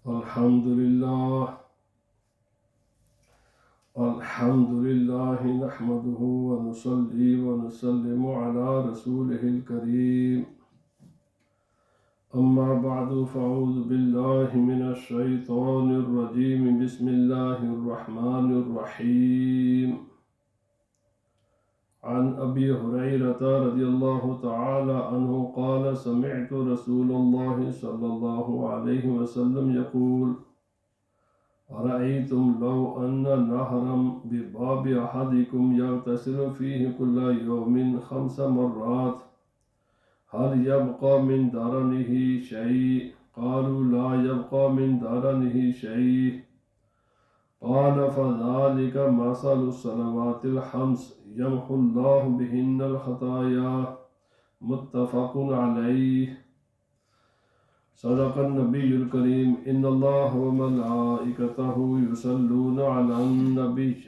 الحمد لله نحمده ونصلي ونسلم على رسوله الكريم. أما بعد فأعوذ بالله من الشيطان الرجيم. بسم الله الرحمن الرحيم. عن أبي هريرة رضي الله تعالى عنه قال سمعت رسول الله صلى الله عليه وسلم يقول أرأيتم لو أن نهرا بباب أحدكم يغتسل فيه كل يوم 5 مرات هل يبقى من درنه شيء؟ قالوا لا يبقى من درنه شيء. قال فذلك مثل الصلوات الخمس يمحو الله بهن الخطايا. متفق عليه. صدق النبي الكريم. إن الله وملائكته يصلون على النبي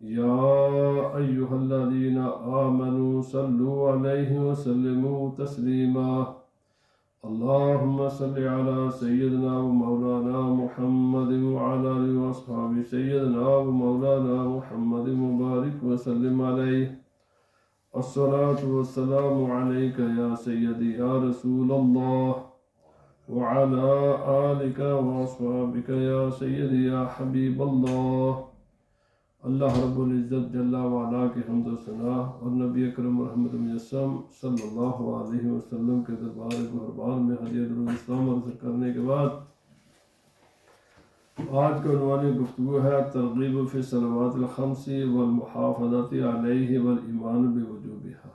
يا أيها الذين آمنوا صلوا عليه وسلموا تسليما. اللهم صل على سيدنا ومولانا محمد وعلى آله وأصحابه سيدنا ومولانا محمد مبارك وسلم عليه. الصلاة والسلام عليك يا سيدي يا رسول الله وعلى آلك وأصحابك يا سيدي يا حبیب اللہ. اللہ رب العزت جل وعلا کی حمد و ثنا اور نبی اکرم رحمت مجسم صلی اللہ علیہ وسلم کے دربار مہربان میں حدیث الاسلام عرض کرنے کے بعد آج کا عنوان گفتگو ہے ترغیب فی الصلوات الخمس والمحافظت علیہ والایمان بوجوبها.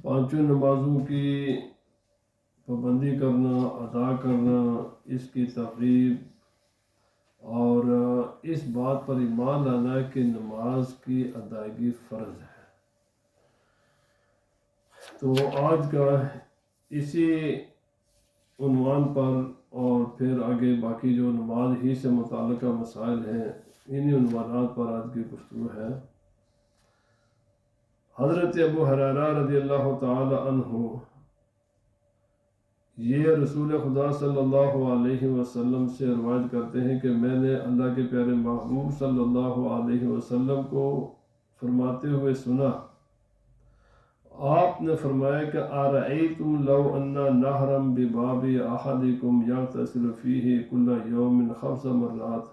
پانچوں نمازوں کی پابندی کرنا، ادا کرنا، اس کی ترغیب اور اس بات پر ایمان لانا ہے کہ نماز کی ادائیگی فرض ہے. تو آج کا اسی عنوان پر اور پھر آگے باقی جو نماز ہی سے متعلقہ مسائل ہیں انہی عنوانات پر آج کی گفتگو ہے. حضرت ابو ہریرہ رضی اللہ تعالی عنہ یہ رسول خدا صلی اللہ علیہ وسلم سے روایت کرتے ہیں کہ میں نے اللہ کے پیارے محبوب صلی اللہ علیہ وسلم کو فرماتے ہوئے سنا. آپ نے فرمایا کہ أَرَأَيْتُمْ لَوْ أَنَّ نَهْرًا بِبَابِ أَحَدِكُمْ يَغْتَسِلُ فِيهِ كُلَّ يَوْمٍ 5 مرات.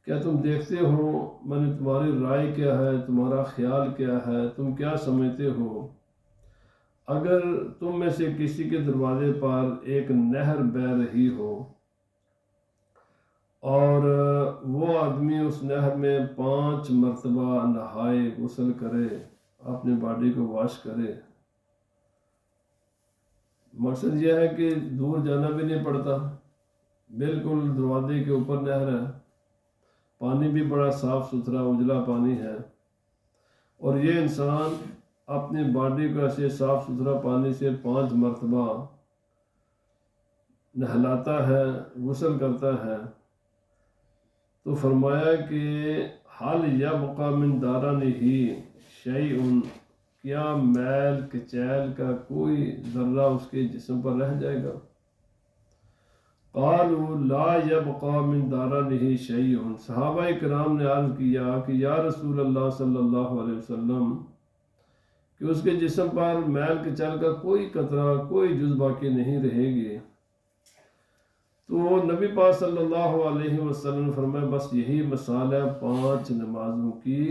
کیا تم دیکھتے ہو، میں نے تمہاری رائے کیا ہے، تمہارا خیال کیا ہے، تم کیا سمجھتے ہو، اگر تم میں سے کسی کے دروازے پر ایک نہر بہہ رہی ہو اور وہ آدمی اس نہر میں 5 مرتبہ نہائے، غسل کرے، اپنی باڈی کو واش کرے. مقصد یہ ہے کہ دور جانا بھی نہیں پڑتا، بالکل دروازے کے اوپر نہر ہے، پانی بھی بڑا صاف ستھرا اجلا پانی ہے، اور یہ انسان اپنی باڈی کو ایسے صاف ستھرا پانی سے 5 مرتبہ نہلاتا ہے، غسل کرتا ہے. تو فرمایا کہ حل یبقی من دارنہ شیء، کیا میل کچیل کا کوئی ذرہ اس کے جسم پر رہ جائے گا؟ قالوا لا یبقی من دارنہ شیء. صحابہ کرام نے عرض کیا کہ یا رسول اللہ صلی اللہ علیہ وسلم کہ اس کے جسم پر میل کچل کا کوئی قطرہ، کوئی جز باقی نہیں رہے گی. تو نبی پاک صلی اللہ علیہ وسلم نے فرمایا بس یہی مثال ہے 5 نمازوں کی.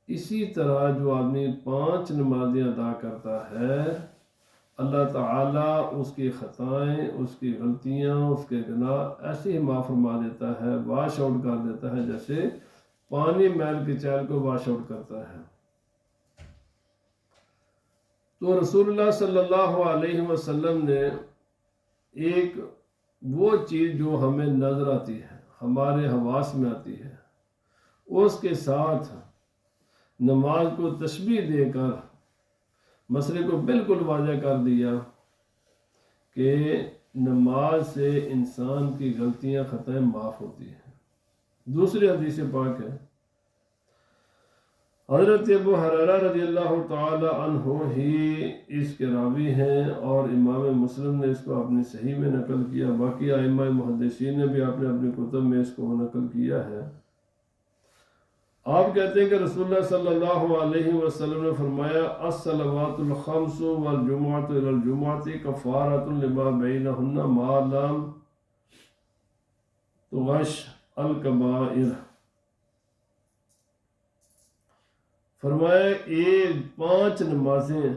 اسی طرح جو آدمی 5 نمازیں ادا کرتا ہے اللہ تعالیٰ اس کی خطائیں، اس کی غلطیاں، اس کے گناہ ایسے ہی معاف فرما دیتا ہے، واش آؤٹ کر دیتا ہے جیسے پانی میل کچیل کو واش آؤٹ کرتا ہے. تو رسول اللہ صلی اللہ علیہ وسلم نے ایک وہ چیز جو ہمیں نظر آتی ہے، ہمارے حواس میں آتی ہے، اس کے ساتھ نماز کو تشبیہ دے کر مسئلے کو بالکل واضح کر دیا کہ نماز سے انسان کی غلطیاں خطائیں معاف ہوتی ہیں. دوسری حدیث پاک ہے حضرت ابو ہریرہ رضی اللہ تعالی عنہ ہی اس کے راوی ہیں، اور امام مسلم نے اس کو اپنی صحیح میں نقل کیا، باقی ائمہ محدثین نے بھی اپنے اپنے کتب میں اس کو نقل کیا ہے۔ آپ کہتے ہیں کہ رسول اللہ صلی اللہ علیہ وسلم نے فرمایا الصلوات الخمس والجمعۃ الی الجمعۃ کفارۃ لما بینہن ما لم تغش الکبائر۔ فرمایا ایک 5 نمازیں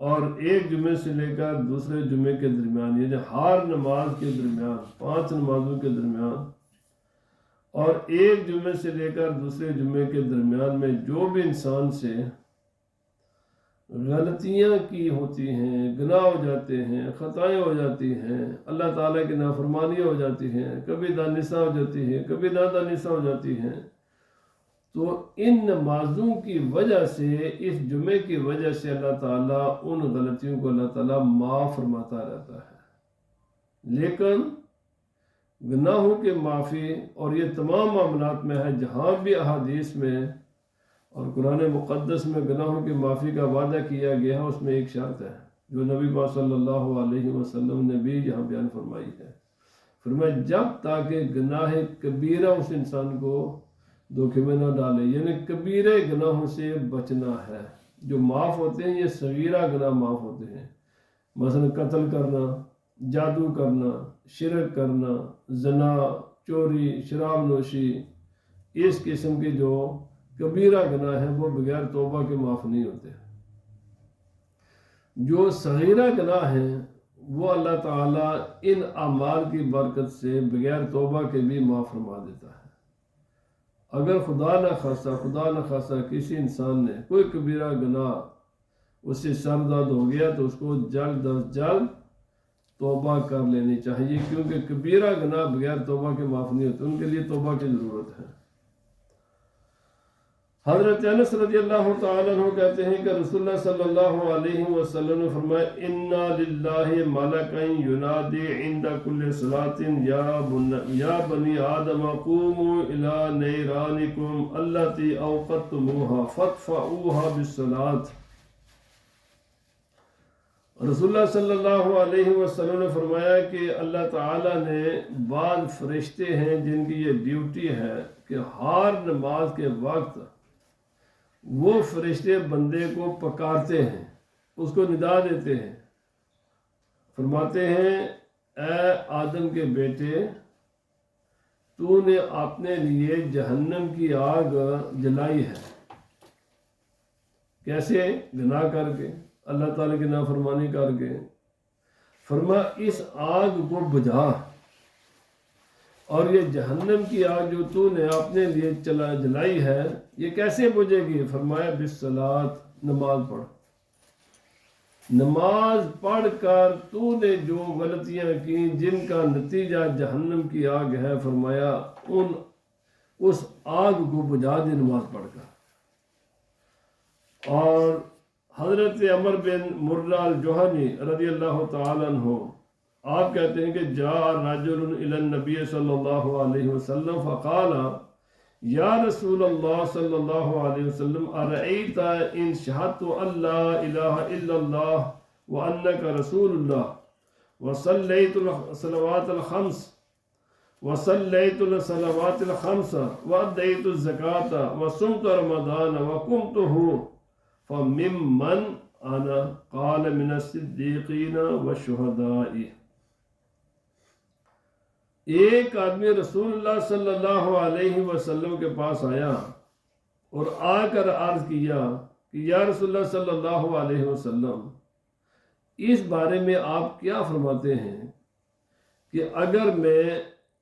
اور ایک جمعے سے لے کر دوسرے جمعے کے درمیان، یعنی ہر نماز کے درمیان 5 نمازوں کے درمیان اور ایک جمعے سے لے کر دوسرے جمعے کے درمیان میں جو بھی انسان سے غلطیاں کی ہوتی ہیں، گناہ ہو جاتے ہیں، خطائیں ہو جاتی ہیں، اللہ تعالیٰ کی نافرمانیاں ہو جاتی ہیں، کبھی دانستہ ہو جاتی ہیں، کبھی نادانستہ ہو جاتی ہیں، تو ان نمازوں کی وجہ سے، اس جمعے کی وجہ سے اللہ تعالیٰ ان غلطیوں کو اللہ تعالیٰ معاف فرماتا رہتا ہے۔ لیکن گناہوں کے معافی اور یہ تمام معاملات میں ہے، جہاں بھی احادیث میں اور قرآن مقدس میں گناہوں کی معافی کا وعدہ کیا گیا ہے، اس میں ایک شرط ہے جو نبی پاک صلی اللہ علیہ وسلم نے بھی یہاں بیان فرمائی ہے۔ فرمایا جب تاکہ گناہ کبیرہ اس انسان کو دھوکے میں نہ ڈالے، یعنی کبیرہ گناہوں سے بچنا ہے۔ جو معاف ہوتے ہیں یہ صغیرہ گناہ معاف ہوتے ہیں، مثلا قتل کرنا، جادو کرنا، شرک کرنا، زنا، چوری، شراب نوشی، اس قسم کے جو کبیرہ گناہ ہیں وہ بغیر توبہ کے معاف نہیں ہوتے۔ جو صغیرہ گناہ ہیں وہ اللہ تعالیٰ ان اعمال کی برکت سے بغیر توبہ کے بھی معاف فرما دیتا ہے۔ اگر خدا نہ خواستہ کسی انسان نے کوئی کبیرہ گناہ اس سے سرزد ہو گیا تو اس کو جلد از جلد توبہ کر لینی چاہیے، کیونکہ کبیرہ گناہ بغیر توبہ کے معاف نہیں ہوتے، ان کے لیے توبہ کی ضرورت ہے۔ حضرت انس رضی اللہ تعالیٰ عنہ کہتے ہیں کہ رسول اللہ صلی اللہ علیہ وسلم نے فرمایا اِنَّ لِلَّهِ مَلَكًا يُنَادِي عِنْدَ كُلِّ صَلَاةٍ يَا بَنِي آدَمَ قُومُوا إِلَى نِيرَانِكُمْ الَّتِي أَوْقَدْتُمُوهَا فَادْفَعُوهَا بِالصَّلَاةِ۔ رسول اللہ صلی اللہ علیہ وسلم نے فرمایا کہ اللہ تعالیٰ نے بعض فرشتے ہیں جن کی یہ ڈیوٹی ہے کہ ہر نماز کے وقت وہ فرشتے بندے کو پکارتے ہیں، اس کو ندا دیتے ہیں، فرماتے ہیں اے آدم کے بیٹے، تو نے اپنے لیے جہنم کی آگ جلائی ہے۔ کیسے؟ گناہ کر کے، اللہ تعالیٰ کی نافرمانی کر کے۔ فرما اس آگ کو بجھا، اور یہ جہنم کی آگ جو تو نے اپنے لیے جلائی ہے یہ کیسے بجھے گی؟ فرمایا بالصلاۃ، نماز پڑھ۔ نماز پڑھ کر تو نے جو غلطیاں کی جن کا نتیجہ جہنم کی آگ ہے، فرمایا اس آگ کو بجھا دے نماز پڑھ کر۔ اور حضرت عمر بن مرہ الجہنی رضی اللہ تعالیٰ عنہ آپ کہتے ہیں کہ جاء رجل الی النبی صلی اللہ علیہ وسلم فقال یا رسول اللہ صلی اللہ علیہ وسلم ارأیت ان شہدت ان لا الہ الا اللہ وانک رسول اللہ وصلیت الصلوات الخمس وادیت الزکاة وصمت رمضان وقمته فممن انا؟ قال من الصدیقین والشہداء۔ ایک آدمی رسول اللہ صلی اللہ علیہ وسلم کے پاس آیا اور آ کر عرض کیا کہ یا رسول اللہ صلی اللہ علیہ وسلم، اس بارے میں آپ کیا فرماتے ہیں کہ اگر میں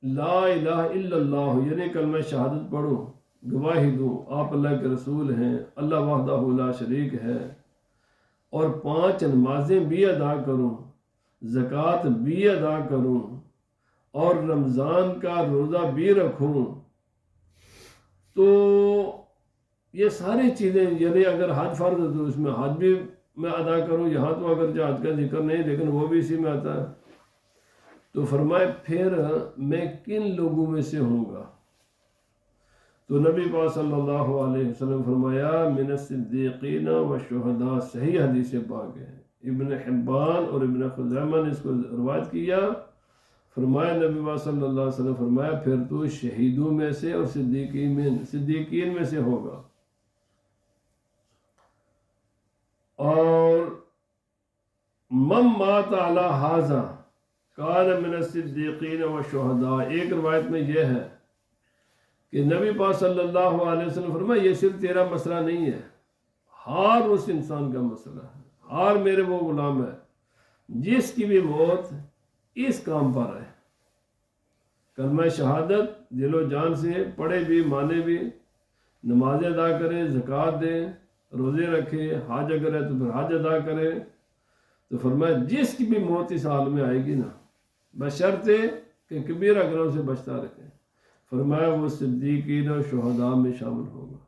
لا الہ الا اللہ یعنی کلمہ شہادت پڑھوں، گواہی دوں آپ اللہ کے رسول ہیں، اللہ وحدہ لا شریک ہے، اور 5 نمازیں بھی ادا کروں، زکوٰۃ بھی ادا کروں، اور رمضان کا روزہ بھی رکھوں، تو یہ ساری چیزیں، یعنی اگر حج فرض ہے تو اس میں حج بھی میں ادا کروں، یہاں تو اگر حج کا ذکر نہیں لیکن وہ بھی اسی میں آتا ہے، تو فرمائے پھر میں کن لوگوں میں سے ہوں گا؟ تو نبی پاک صلی اللہ علیہ وسلم فرمایا من الصدیقین والشہداء، صحیح حدیث پاک ہے، ابن حبان اور ابن خزیمہ نے اس کو روایت کیا، فرمایا نبی پاک صلی اللہ علیہ وسلم فرمایا پھر تو شہیدوں میں سے اور صدیقین میں سے ہوگا۔ اور من مات علی ھذا کان من الصدیقین والشہداء، ایک روایت میں یہ ہے کہ نبی پاک صلی اللہ علیہ وسلم فرمایا یہ صرف تیرا مسئلہ نہیں ہے، ہر اس انسان کا مسئلہ ہے، ہر میرے وہ غلام ہے جس کی بھی موت اس کام پر ہے، کلمہ شہادت دل و جان سے پڑھے بھی، مانے بھی، نمازیں ادا کرے، زکوٰۃ دے، روزے رکھے، حج اگر ہے تو پھر حج ادا کرے، تو فرمایا جس کی بھی موت اس حال میں آئے گی نا، بشرطے کہ کبیرہ گناہوں سے بچتا رہے، فرمایا وہ صدیقین و شہداء میں شامل ہوگا،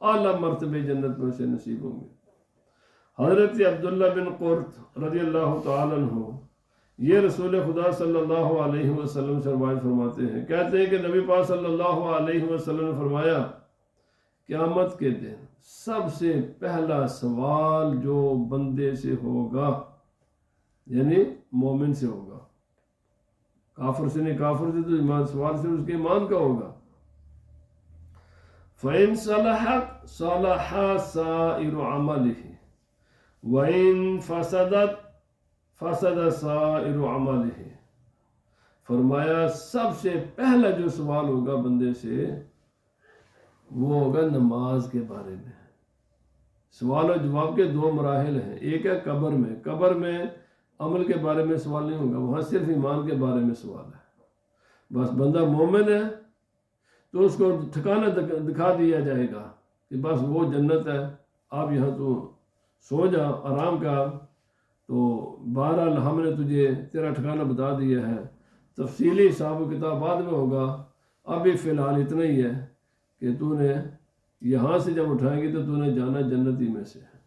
اعلیٰ مرتبے جنت میں سے نصیب ہوں گے۔ حضرت عبداللہ بن قرط رضی اللہ تعالیٰ عنہ یہ رسول خدا صلی اللہ علیہ وسلم سے روایت فرماتے ہیں، کہتے ہیں کہ نبی پاک صلی اللہ علیہ وسلم نے فرمایا قیامت کے دن سب سے پہلا سوال جو بندے سے ہوگا، یعنی مومن سے ہوگا، کافر سے نہیں، کافر سے تو ایمان، سوال سے اس کے ایمان کا ہوگا۔ فَإِن صَلَحَتْ صَلَحَ سَائِرُ عَمَلِهِ وَإِن فَسَدَتْ فَسَدَ سَائِرُ عَمَلِهِ، فرمایا سب سے پہلا جو سوال ہوگا بندے سے وہ ہوگا نماز کے بارے میں۔ سوال و جواب کے دو مراحل ہیں، ایک ہے قبر میں عمل کے بارے میں سوال نہیں ہوگا، وہاں صرف ایمان کے بارے میں سوال ہے۔ بس بندہ مومن ہے تو اس کو ٹھکانہ دکھا دیا جائے گا کہ بس وہ جنت ہے، آپ یہاں تو سو جا آرام کر، تو بہرحال ہم نے تجھے تیرا ٹھکانہ بتا دیا ہے، تفصیلی حساب و کتاب بعد میں ہوگا، ابھی فی الحال اتنا ہی ہے کہ تو نے یہاں سے جب اٹھائیں گے تو تو نے جانا جنتی میں سے ہے۔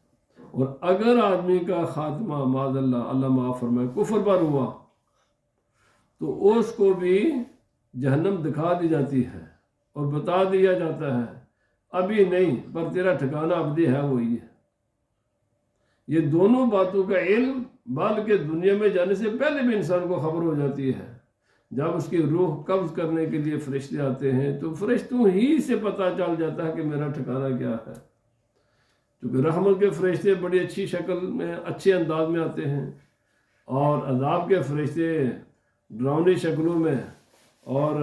اور اگر آدمی کا خاتمہ معاذ اللہ معاف فرمائے کفر پر ہوا تو اس کو بھی جہنم دکھا دی جاتی ہے اور بتا دیا جاتا ہے ابھی نہیں پر تیرا ٹھکانہ ابدی ہے وہی ہے۔ یہ دونوں باتوں کا علم بلکہ دنیا میں جانے سے پہلے بھی انسان کو خبر ہو جاتی ہے، جب اس کی روح قبض کرنے کے لیے فرشتے آتے ہیں تو فرشتوں ہی سے پتہ چل جاتا ہے کہ میرا ٹھکانہ کیا ہے، کیونکہ رحمت کے فرشتے بڑی اچھی شکل میں، اچھے انداز میں آتے ہیں، اور عذاب کے فرشتے ڈراؤنی شکلوں میں، اور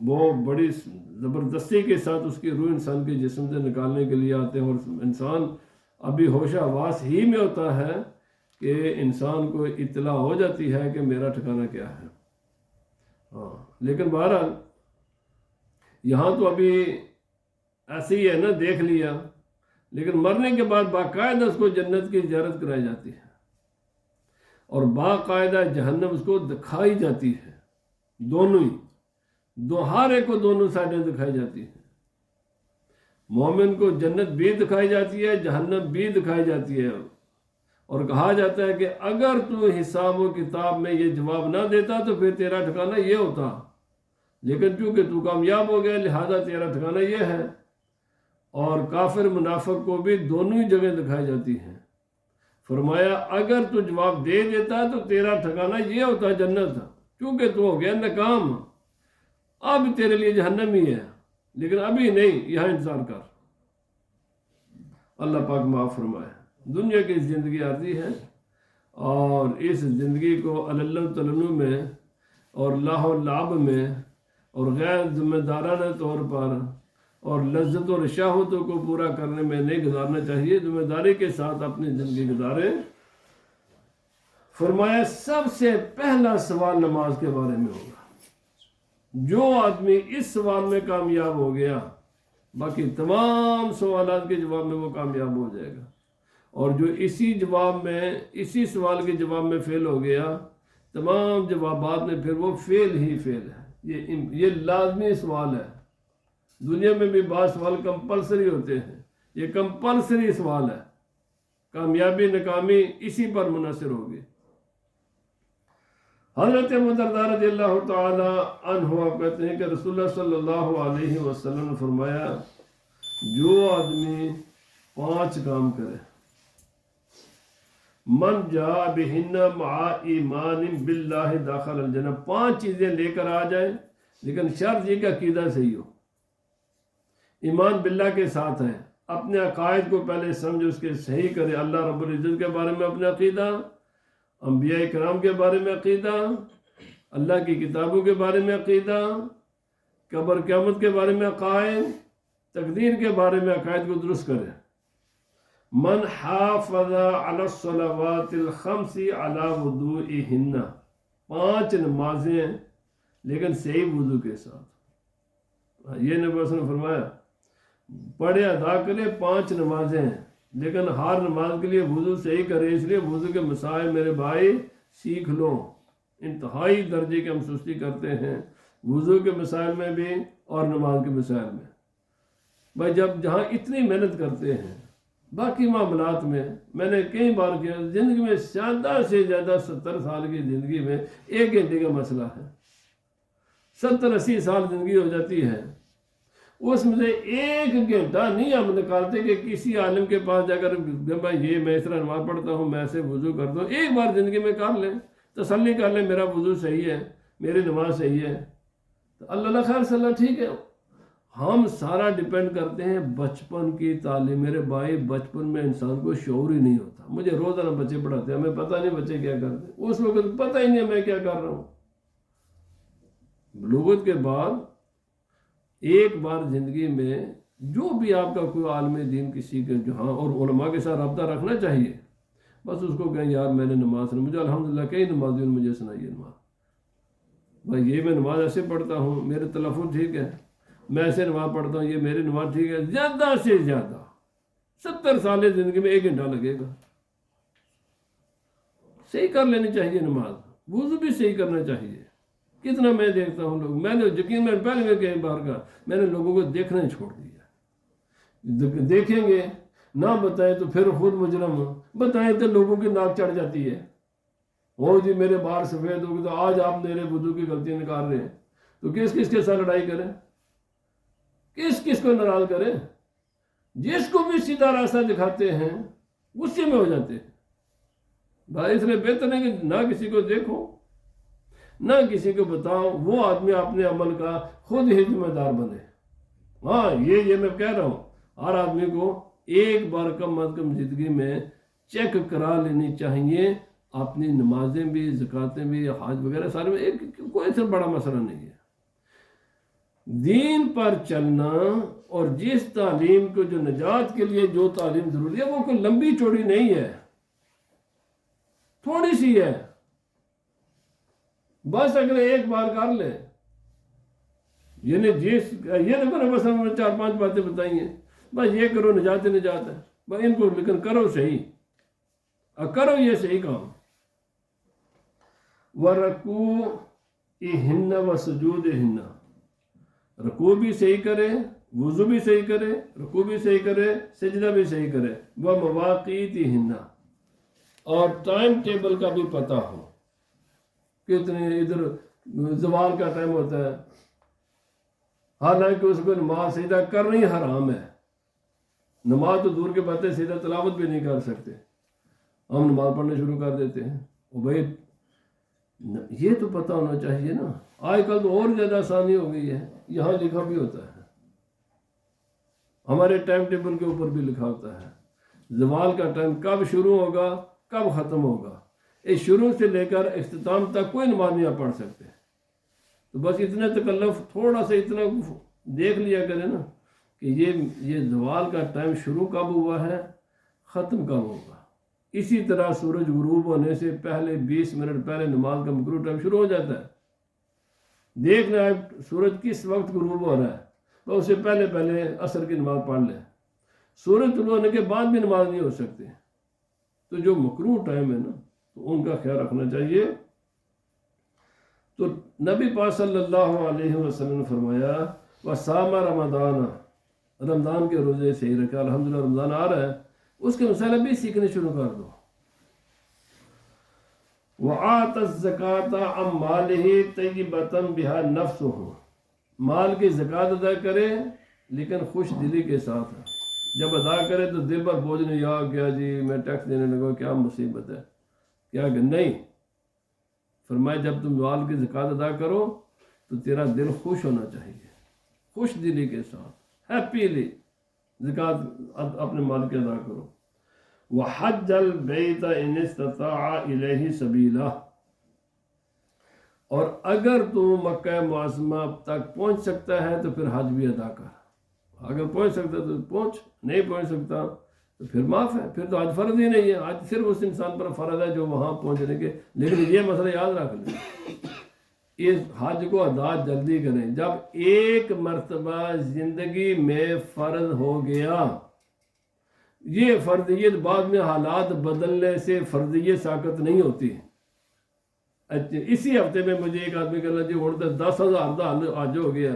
وہ بڑی زبردستی کے ساتھ اس کی روح انسان کے جسم سے نکالنے کے لیے آتے ہیں، اور انسان ابھی ہوش حواس ہی میں ہوتا ہے کہ انسان کو اطلاع ہو جاتی ہے کہ میرا ٹھکانہ کیا ہے۔ ہاں لیکن بہرحال یہاں تو ابھی ایسے ہی ہے نا، دیکھ لیا، لیکن مرنے کے بعد باقاعدہ اس کو جنت کی زیارت کرائی جاتی ہے اور باقاعدہ جہنم اس کو دکھائی جاتی ہے، دونوں ہی، ہر ایک کو دونوں سائڈیں دکھائی جاتی ہیں، مومن کو جنت بھی دکھائی جاتی ہے، جہنم بھی دکھائی جاتی ہے، اور کہا جاتا ہے کہ اگر تو حساب و کتاب میں یہ جواب نہ دیتا تو پھر تیرا ٹھکانہ یہ ہوتا، لیکن چونکہ تو کامیاب ہو گیا لہذا تیرا ٹھکانہ یہ ہے۔ اور کافر منافق کو بھی دونوں ہی جگہ دکھائی جاتی ہیں، فرمایا اگر تو جواب دے دیتا تو تیرا ٹھکانہ یہ ہوتا جنت، کیونکہ تو ہو گیا ناکام، اب تیرے لیے جہنم ہی ہے، لیکن ابھی نہیں، یہاں انتظار کر۔ اللہ پاک معاف فرمائے۔ دنیا کی زندگی عارضی ہے، اور اس زندگی کو اللہ تلنو میں اور لاہ و لعب میں اور غیر ذمہ دارانہ طور پر اور لذت اور شہوتوں کو پورا کرنے میں نہیں گزارنا چاہیے، ذمہ داری کے ساتھ اپنی زندگی گزاریں۔ فرمایا سب سے پہلا سوال نماز کے بارے میں ہوگا، جو آدمی اس سوال میں کامیاب ہو گیا باقی تمام سوالات کے جواب میں وہ کامیاب ہو جائے گا، اور جو اسی سوال کے جواب میں فیل ہو گیا تمام جوابات میں پھر وہ فیل ہی فیل ہے۔ یہ لازمی سوال ہے، دنیا میں بھی بعض سوال کمپلسری ہوتے ہیں، یہ کمپلسری سوال ہے، کامیابی ناکامی اسی پر منحصر ہوگی۔ حضرت ابو درداء رضی اللہ تعالی عنہ آپ کہتے ہیں کہ رسول اللہ صلی اللہ علیہ وسلم نے فرمایا جو آدمی 5 کام کرے من جاء بہن مع ایمان باللہ داخل الجنہ، 5 چیزیں لے کر آ جائے، لیکن شرط یہ کہ عقیدہ صحیح ہو، ایمان باللہ کے ساتھ ہے، اپنے عقائد کو پہلے سمجھ اس کے صحیح کرے، اللہ رب العزت کے بارے میں اپنا عقیدہ، انبیاء کرام کے بارے میں عقیدہ، اللہ کی کتابوں کے بارے میں عقیدہ، قبر قیامت کے بارے میں عقائد، تقدیر کے بارے میں عقائد کو درست کرے۔ من حافظ علی الصلوات الخمس علی وضوئہن، 5 نمازیں لیکن صحیح وضو کے ساتھ، یہ نبی صلی اللہ علیہ وسلم نے فرمایا پڑھے ادا کرے 5 نمازیں ہیں، لیکن ہر نماز کے لیے وضو صحیح کرے، اس لیے وضو کے مسائل میرے بھائی سیکھ لو، انتہائی درجے کی ہم سستی کرتے ہیں وضو کے مسائل میں بھی اور نماز کے مسائل میں۔ بھائی جہاں اتنی محنت کرتے ہیں باقی معاملات میں نے کئی بار کیا، زندگی میں زیادہ سے زیادہ 70 سال کی زندگی میں 1 گھنٹے کا مسئلہ ہے، 70-80 سال زندگی ہو جاتی ہے، اس میں سے 1 گھنٹہ نہیں ہم نکالتے کہ کسی عالم کے پاس جا کر بھائی یہ میں اس طرح نماز پڑھتا ہوں، میں ایسے وضو کرتا ہوں، ایک بار زندگی میں کر لیں، تسلی کر لیں میرا وضو صحیح ہے، میری نماز صحیح ہے، تو اللہ خیر صلی اللہ ٹھیک ہے۔ ہم سارا ڈیپینڈ کرتے ہیں بچپن کی تعلیم، میرے بھائی بچپن میں انسان کو شعور ہی نہیں ہوتا، مجھے روزانہ بچے پڑھاتے ہیں، ہمیں پتہ نہیں بچے کیا کرتے ہیں، اس وقت پتہ ہی نہیں میں کیا کر رہا ہوں۔ بلوغت کے بعد ایک بار زندگی میں جو بھی آپ کا کوئی عالم دین کسی کے جہاں اور علماء کے ساتھ رابطہ رکھنا چاہیے، بس اس کو کہیں یار میں نے نماز سنی، مجھے الحمدللہ کئی نمازیوں نے مجھے سنائی ہے نماز، بھائی یہ میں نماز ایسے پڑھتا ہوں، میرے تلفظ ٹھیک ہے، میں ایسے نماز پڑھتا ہوں، یہ میری نماز ٹھیک ہے، زیادہ سے زیادہ 70 سال زندگی میں 1 گھنٹہ لگے گا، صحیح کر لینی چاہیے نماز، وضو بھی صحیح کرنا چاہیے۔ کتنا میں دیکھتا ہوں لوگ، میں نے یقین میں پہلے میں کئی بار کا میں نے لوگوں کو دیکھنا ہی چھوڑ دیا، دیکھیں گے نہ بتائیں تو پھر خود مجرم، بتائیں تو لوگوں کی ناک چڑھ جاتی ہے، وہ جی میرے بال سفید ہو گئے تو آج آپ میرے وضو کی غلطی نکال رہے ہیں، تو کس کس کے ساتھ لڑائی کریں، کس کس کو ناراض کریں، جس کو بھی سیدھا راستہ دکھاتے ہیں غصے میں ہو جاتے ہیں۔ بھائی اس لیے بہتر ہے کہ نہ کسی کو دیکھو نہ کسی کو بتاؤ، وہ آدمی اپنے عمل کا خود ہی ذمہ دار بنے۔ ہاں یہ میں کہہ رہا ہوں ہر آدمی کو ایک بار کم از کم زندگی میں چیک کرا لینی چاہیے، اپنی نمازیں بھی، زکاتیں بھی، حج وغیرہ سارے میں کوئی سے بڑا مسئلہ نہیں ہے۔ دین پر چلنا اور جس تعلیم کو جو نجات کے لیے جو تعلیم ضروری ہے وہ کوئی لمبی چوڑی نہیں ہے، تھوڑی سی ہے، بس اگر ایک بار کر لے، یعنی یہ نہ کرو بس ہم نے 4-5 باتیں بتائی ہیں، بس یہ کرو نجات نجات ہے، بس ان کو لیکن کرو صحیح، کرو یہ صحیح کام۔ وَرَكُوعِهِنَّ وَسُجُودِهِنَّ، رکوع بھی صحیح کرے، وضو بھی صحیح کرے، رکوع بھی صحیح کرے، سجدہ بھی صحیح کرے، وَمَوَاقِيتِهِنَّ، اور ٹائم ٹیبل کا بھی پتہ ہو، کتنے ادھر زوال کا ٹائم ہوتا ہے، حالانکہ اس کو نماز سجدہ کرنی حرام ہے، نماز تو دور کے باتیں، سیدھا تلاوت بھی نہیں کر سکتے، ہم نماز پڑھنا شروع کر دیتے ہیں۔ بھائی یہ تو پتہ ہونا چاہیے نا، آج کل تو اور زیادہ آسانی ہو گئی ہے، یہاں لکھا بھی ہوتا ہے، ہمارے ٹائم ٹیبل کے اوپر بھی لکھا ہوتا ہے زوال کا ٹائم کب شروع ہوگا کب ختم ہوگا، اس شروع سے لے کر اختتام تک کوئی نماز نہیں آپ پڑھ سکتے، تو بس اتنا تکلف تھوڑا سا اتنا دیکھ لیا کرے نا کہ یہ زوال کا ٹائم شروع کب ہوا ہے، ختم کب ہوگا۔ اسی طرح سورج غروب ہونے سے پہلے 20 منٹ پہلے نماز کا مکروہ ٹائم شروع ہو جاتا ہے، دیکھنا ہے سورج کس وقت غروب ہو رہا ہے تو اس سے پہلے عصر کی نماز پڑھ لیں، سورج طلوع ہونے کے بعد بھی نماز نہیں ہو سکتے، تو جو مکروہ ٹائم ہے نا تو ان کا خیال رکھنا چاہیے۔ تو نبی پاک صلی اللہ علیہ وسلم نے فرمایا وَصَامَ رمضان، رمضان کے روزے صحیح رکھا، الحمدللہ رمضان آ رہا ہے، اس کے مسائل بھی سیکھنے شروع کر دو۔ وَآتَ الزَّكَاةَ عَمْ مَالِهِ طَيِّبَةً بِهَا نَفْسُهُ، مال کی زکوٰۃ ادا کرے لیکن خوش دلی کے ساتھ. جب ادا کرے تو دل پر بوجھ نہیں، یا کیا جی میں ٹیکس دینے لگا، کیا مصیبت ہے، کیا کہ نہیں. فرمایا جب تم مال کی زکوٰۃ ادا کرو تو تیرا دل خوش ہونا چاہیے، خوش دلی کے ساتھ ہیپیلی زکوٰۃ اپنے مال کی ادا کرو. وحج البیت ان استطاع الیہ سبیلا، اور اگر تو مکہ معظمہ تک پہنچ سکتا ہے تو پھر حج بھی ادا کر. اگر پہنچ سکتا تو پہنچ، نہیں پہنچ سکتا تو پھر معاف ہے، پھر تو حج فرض ہی نہیں ہے. حج صرف اس انسان پر فرض ہے جو وہاں پہنچنے کے. لیکن یہ مسئلہ یاد رکھ لیں، اس حج کو ادا جلدی کریں. جب ایک مرتبہ زندگی میں فرض ہو گیا، یہ فرضیت بعد میں حالات بدلنے سے فرضیت ساقط نہیں ہوتی. اچھا اسی ہفتے میں مجھے ایک آدمی کہنا جی ہوں تو 10,000 کا حج ہو گیا،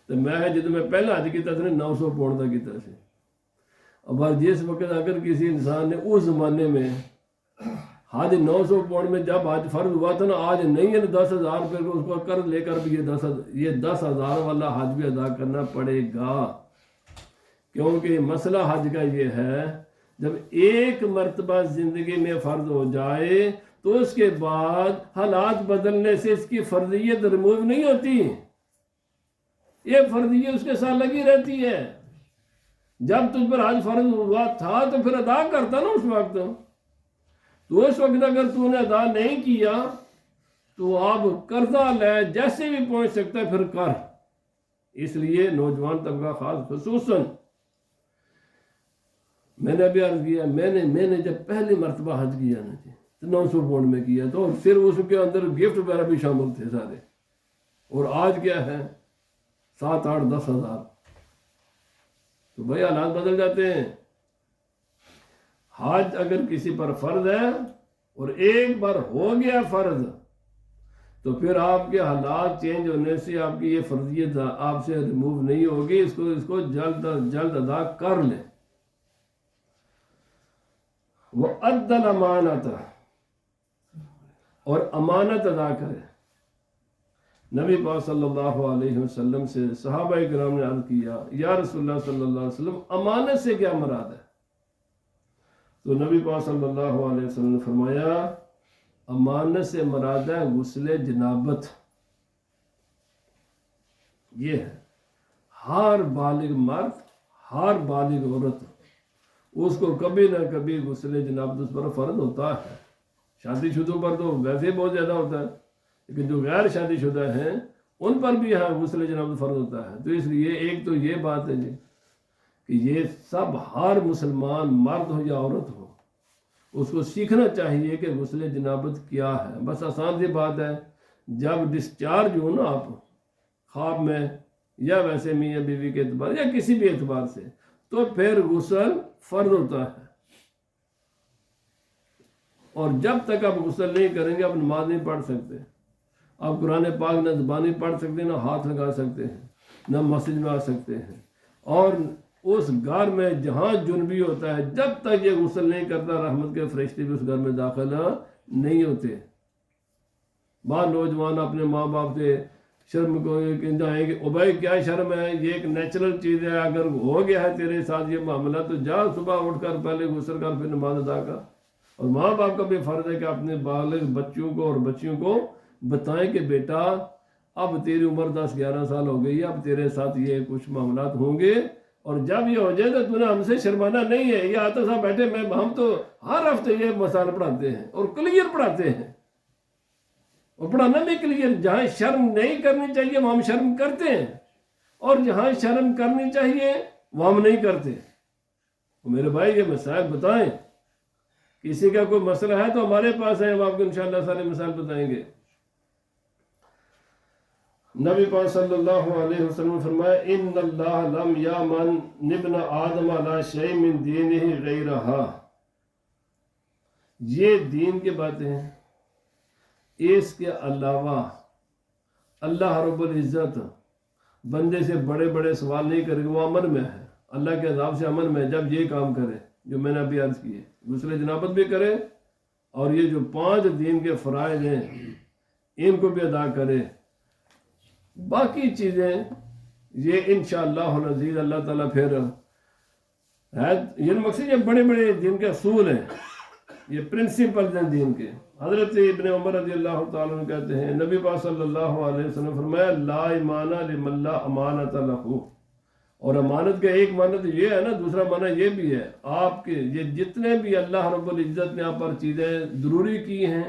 تو میں جدو میں پہلا حج کیا تھا 900 پاؤنڈ کا کیا سے. اب جس وقت اگر کسی انسان نے اس زمانے میں حج 900 پاؤنڈ میں جب حج فرض ہوا تھا نا، آج نہیں ہے 10,000 روپے کو اس کو قرض لے کر بھی یہ 10,000 والا حج بھی ادا کرنا پڑے گا. کیونکہ مسئلہ حج کا یہ ہے، جب ایک مرتبہ زندگی میں فرض ہو جائے تو اس کے بعد حالات بدلنے سے اس کی فرضیت ریموو نہیں ہوتی، یہ فرضیت اس کے ساتھ لگی رہتی ہے. جب تجھ پر حج فرض ہوا تھا تو پھر ادا کرتا نا اس وقت. تو اس وقت اگر تو نے ادا نہیں کیا تو اب قرضہ لے، جیسے بھی پہنچ سکتا ہے پھر کر. اس لیے نوجوان طبقہ خاص خصوصاً، میں نے ابھی عرض کیا، میں نے جب پہلی مرتبہ حج کیا نا جی تو 900 پاؤنڈ میں کیا، تو پھر اس کے اندر گفٹ وغیرہ بھی شامل تھے سارے. اور آج کیا ہے 7، 8، 10,000. تو بھائی حالات بدل جاتے ہیں. حج اگر کسی پر فرض ہے اور ایک بار ہو گیا فرض تو پھر آپ کے حالات چینج ہونے سے آپ کی یہ فرضیت آپ سے ریموو نہیں ہوگی. اس کو جلد از جلد ادا کر لیں. وَأَدَّ الْأَمَانَةَ، اور امانت ادا کرے. نبی پاک صلی اللہ علیہ وسلم سے صحابہ کرام نے عرض کیا، یا رسول اللہ صلی اللہ علیہ وسلم امانت سے کیا مراد ہے؟ تو نبی پاک صلی اللہ علیہ وسلم نے فرمایا امانت سے مراد ہے غسل جنابت. یہ ہے ہر بالغ مرد، ہر بالغ عورت، اس کو کبھی نہ کبھی غسل جنابت اس پر فرض ہوتا ہے. شادی شدہ پر تو ویسے ہی بہت زیادہ ہوتا ہے، لیکن جو غیر شادی شدہ ہیں ان پر بھی غسل جنابت فرض ہوتا ہے. تو اس لیے ایک تو یہ بات ہے جی کہ یہ سب ہر مسلمان مرد ہو یا عورت ہو اس کو سیکھنا چاہیے کہ غسل جنابت کیا ہے. بس آسان سی بات ہے، جب ڈسچارج ہو نا آپ خواب میں یا ویسے میاں بیوی کے اعتبار یا کسی بھی اعتبار سے، تو پھر غسل فرض ہوتا ہے. اور جب تک آپ غسل نہیں کریں گے آپ نماز نہیں پڑھ سکتے. آپ قرآن پاک نہ زبانی پڑھ سکتے، نہ ہاتھ لگا سکتے ہیں، نہ مسجد میں آ سکتے ہیں. اور اس گھر میں جہاں جنبی ہوتا ہے جب تک یہ غسل نہیں کرتا رحمت کے فرشتے بھی اس گھر میں داخل نہیں ہوتے. بعض نوجوان اپنے ماں باپ سے شرم کو جائیں گے، او بھائی کیا شرم ہے، یہ ایک نیچرل چیز ہے، اگر ہو گیا ہے تیرے ساتھ یہ معاملہ تو جا صبح اٹھ کر پہلے غسل کر پھر نماز ادا کر. اور ماں باپ کا بھی فرض ہے کہ اپنے بالغ بچوں کو اور بچیوں کو بتائیں کہ بیٹا اب تیری عمر 10-11 سال ہو گئی ہے، اب تیرے ساتھ یہ کچھ معاملات ہوں گے، اور جب یہ ہو جائے تو تو نے ہم سے شرمانا نہیں ہے. یہ آتا صاحب بیٹھے ہم تو ہر ہفتے یہ مسائل پڑھاتے ہیں اور کلیئر پڑھاتے ہیں، اور پڑھانا بھی کلیئر. جہاں شرم نہیں کرنی چاہیے وہاں ہم شرم کرتے ہیں، اور جہاں شرم کرنی چاہیے وہاں ہم نہیں کرتے. میرے بھائی یہ مسائل بتائیں، کسی کا کوئی مسئلہ ہے تو ہمارے پاس ہے، ہم آپ کو انشاءاللہ سارے مسائل بتائیں گے. نبی پاک صلی اللہ علیہ وسلم نے فرمایا ان اللہ لم یامن ابن آدم علی شیء من دینہ غیرہا. یہ دین کی باتیں ہیں، اس کے علاوہ اللہ رب العزت بندے سے بڑے بڑے سوال نہیں کرے گا. وہ امن میں ہے، اللہ کے عذاب سے امن میں. جب یہ کام کرے جو میں نے ابھی عرض کیے، غسل جنابت بھی کرے اور یہ جو 5 دین کے فرائض ہیں ان کو بھی ادا کرے. باقی چیزیں یہ انشاءاللہ العزیز اللہ تعالیٰ پھر یہ مقصد یہ بڑے بڑے دین کے اصول ہیں، یہ پرنسپل ہیں دین کے. حضرت ابن عمر رضی اللہ تعالیٰ عنہ کہتے ہیں نبی پاک صلی اللہ علیہ وسلم فرمایا لا ایمان لمن لا امانت لہ. اور امانت کا ایک معنی یہ ہے نا، دوسرا معنی یہ بھی ہے آپ کے یہ جتنے بھی اللہ رب العزت نے آپ پر چیزیں ضروری کی ہیں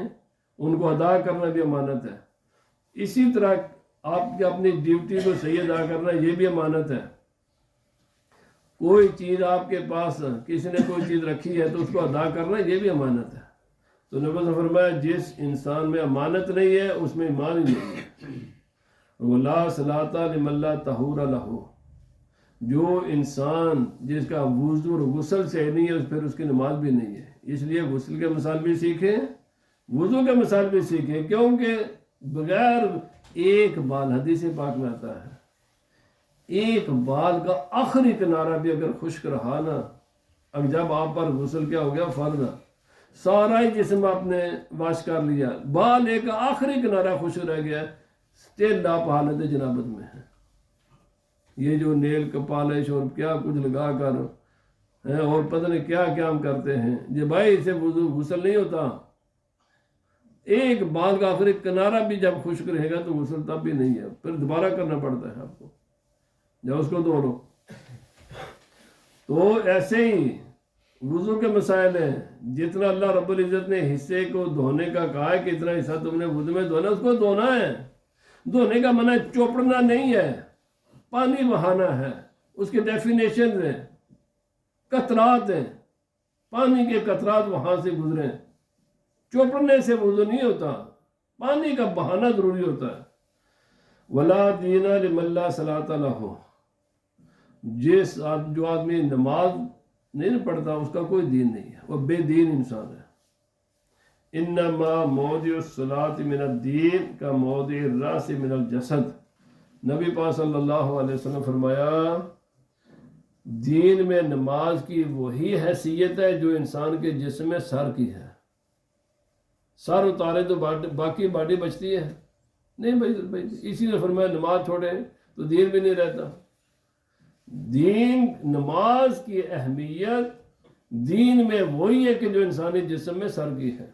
ان کو ادا کرنا بھی امانت ہے. اسی طرح آپ کی اپنی ڈیوٹی کو صحیح ادا کرنا یہ بھی امانت ہے. کوئی چیز آپ کے پاس کسی نے کوئی چیز رکھی ہے تو اس کو ادا کرنا یہ بھی امانت ہے. تو نبی نے فرمایا جس انسان میں امانت نہیں ہے اس میں ایمان ہی نہیں ہے. وَلَا صَلَاةَ لِمَن لَا طَهُورَ لَهُ. جو انسان جس کا وضو اور غسل سے نہیں ہے پھر اس کی نماز بھی نہیں ہے. اس لیے غسل کے مثال بھی سیکھیں، وضو کے مثال بھی سیکھیں، کیونکہ بغیر ایک بال حدیث پاک میں آتا ہے ایک بال کا آخری کنارہ بھی اگر خشک رہا نا، اب جب آپ پر غسل کیا ہو گیا فرض، سارا ہی جسم آپ نے واش کر لیا، بال ایک آخری کنارہ خشک رہ گیا، اسٹل آپ حالت جنابت میں ہے. یہ جو نیل کا پالش اور کیا کچھ لگا کر اور پتہ نہیں کیا کیا ہم کرتے ہیں، یہ بھائی اسے وضو غسل نہیں ہوتا. ایک بال کا آخری کنارہ بھی جب خشک رہے گا تو غسل تب بھی نہیں ہے، پھر دوبارہ کرنا پڑتا ہے آپ کو جب اس کو دھو لو. تو ایسے ہی وضو کے مسائل ہیں، جتنا اللہ رب العزت نے حصے کو دھونے کا کہا ہے کہ اتنا حصہ تم نے وضو میں دھونا، اس کو دھونا ہے. دھونے کا منع چوپڑنا نہیں ہے، پانی بہانا ہے. اس کے ڈیفینیشن ہیں، قطرات ہیں، پانی کے قطرات وہاں سے گزریں. چوپڑنے سے وضو نہیں ہوتا، پانی کا بہانا ضروری ہوتا ہے. وَلَا دِينَ لِمَن لَا صَلَاةَ لَهُ. جو آدمی نماز نہیں پڑھتا اس کا کوئی دین نہیں ہے، وہ بے دین انسان ہے. انما موضع الصلاة من الدین کا موضع الراس من الجسد. نبی پاک صلی اللہ علیہ وسلم فرمایا دین میں نماز کی وہی حیثیت ہے جو انسان کے جسم میں سر کی ہے. سر اتارے تو باقی باڈی بچتی ہے نہیں بھائی. اسی نے فرمایا نماز چھوڑے تو دین بھی نہیں رہتا. دین نماز کی اہمیت دین میں وہی ہے کہ جو انسانی جسم میں سر کی ہے.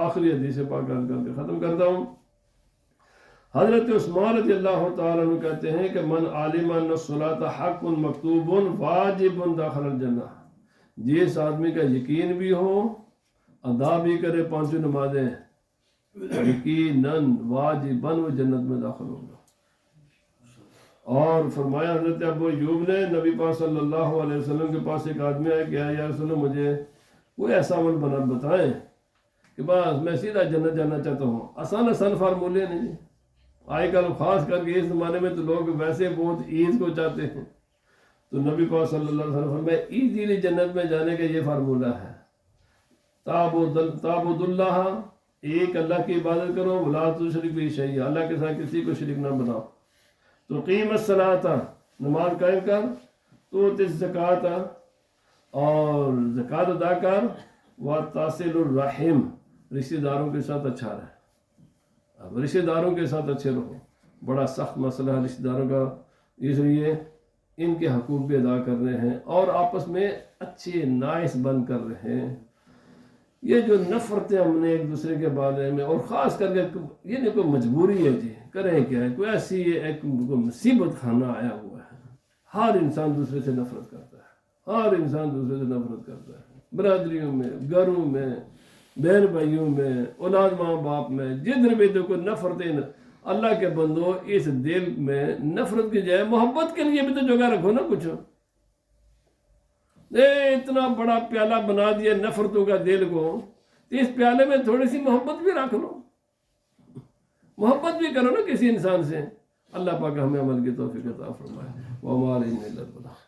آخری حدیث پاک کر کے ختم کرتا ہوں. حضرت عثمان رضی اللہ تعالیٰ عنہ کہتے ہیں کہ من علم ان الصلاۃ حق مکتوب واجب داخل الجنہ. جس آدمی کا یقین بھی ہو ادا بھی کرے 5 نمازیں، یقیناً واجباً وہ جنت میں داخل ہوگا. اور فرمایا حضرت ابو ایوب نے نبی پاک صلی اللہ علیہ وسلم کے پاس ایک آدمی آیا کہ یا رسول اللہ مجھے کوئی ایسا عمل بتائیں کہ بس میں سیدھا جنت جانا چاہتا ہوں. آسان فارمولے نہیں. آج کل خاص کر کے اس زمانے میں تو لوگ ویسے بہت ایز کو چاہتے ہیں. تو نبی پاک صلی اللہ علیہ وسلم میں ایزیلی جنت میں جانے کا یہ فارمولہ ہے. تعبد اللہ، ایک اللہ کی عبادت کرو، ولا تشرک بہ شیئا، اللہ کے ساتھ کسی کو شریک نہ بناؤ. تو قیم الصلاۃ، نماز قائم کر، تو الزکوٰۃ، اور زکوٰۃ ادا کر، وتصل الرحم، رشتہ داروں کے ساتھ اچھا رہے. اب رشتہ داروں کے ساتھ اچھے رہو، بڑا سخت مسئلہ ہے رشتہ داروں کا، اس لیے ان کے حقوق بھی ادا کر رہے ہیں اور آپس میں اچھے نائس بن کر رہے ہیں. یہ جو نفرتیں ہم نے ایک دوسرے کے بارے میں، اور خاص کر کے یہ نہیں کوئی مجبوری ہے جی کریں کیا ہے، کوئی ایسی ایک مصیبت خانہ آیا ہوا ہے. ہر انسان دوسرے سے نفرت کرتا ہے، ہر انسان دوسرے سے نفرت کرتا ہے، برادریوں میں، گھروں میں، بہن بھائیوں میں، اولاد ماں باپ میں، جدھر بھی تو کوئی نفرتیں. اللہ کے بندو اس دل میں نفرت کی جائے محبت کے لیے بھی تو جگہ رکھو نا کچھ. اتنا بڑا پیالہ بنا دیا نفرتوں کا دل کو، اس پیالے میں تھوڑی سی محبت بھی رکھ لو، محبت بھی کرو نا کسی انسان سے. اللہ پاک ہمیں عمل کی توفیق عطا فرمائے. وما علینا الا البلاغ.